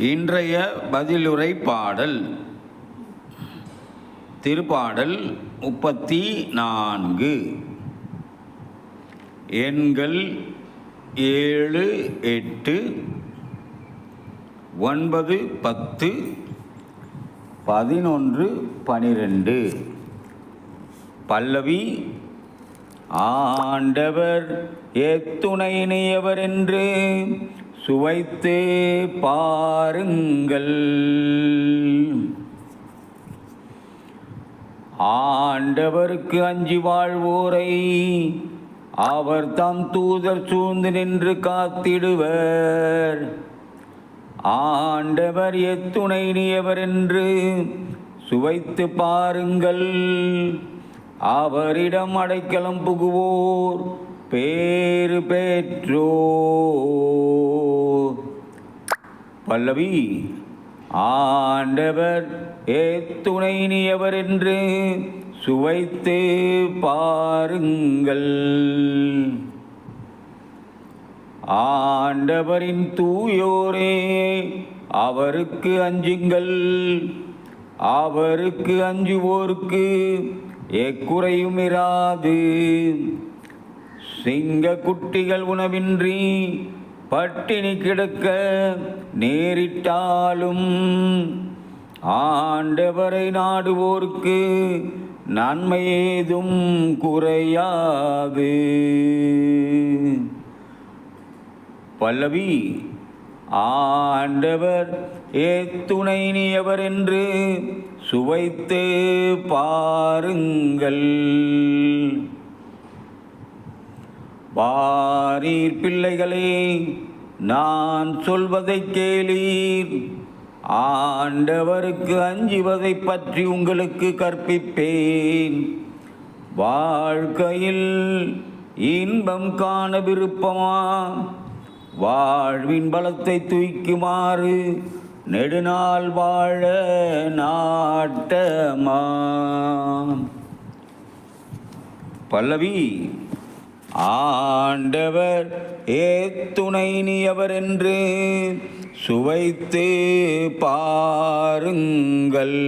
இன்றைய பதிலுரை பாடல் திருப்பாடல் 34. எண்கள் 7, 8, 9, 10, 11, 12. பல்லவி. ஆண்டவர் எத்துணை இணையவர் என்று சுவைத்து பாருங்கள். ஆண்டவருக்கு அஞ்சி வாழ்வோரை அவர் தம் தூதர் சூழ்ந்து நின்று காத்திடுவர். ஆண்டவர் எத்துணை இனியவர் என்று சுவைத்து பாருங்கள். அவரிடம் அடைக்கலம் புகுவோர் பேறு பெற்றோர். பல்லவி. ஆண்டவர் எத்துணை இனியவர் என்று சுவைத்து பாருங்கள். ஆண்டவரின் தூயோரே அவருக்கு அஞ்சுங்கள். அவருக்கு அஞ்சுவோருக்கு எக்குறையும் இராது. சிங்க குட்டிகள் உணவின்றி பட்டினி கிடக்க நேரிட்டாலும் ஆண்டவரை நாடுவோருக்கு நன்மை ஏதும் குறையாது. பல்லவி. ஆண்டவர் எத்துணை இனியவர் என்று சுவைத்து பாருங்கள். வாரீர் பிள்ளைகளே, நான் சொல்வதை கேளீர். ஆண்டவருக்கு அஞ்சுவதை பற்றி உங்களுக்கு கற்பிப்பேன். வாழ்க்கையில் இன்பம் காண விருப்பமா? வாழ்வின் பலத்தை தூய்க்குமாறு நெடுநாள் வாழ நாட்டமா? பல்லவி. ஆண்டவர் எத்துணை இனியவர் என்று சுவைத்து பாருங்கள்.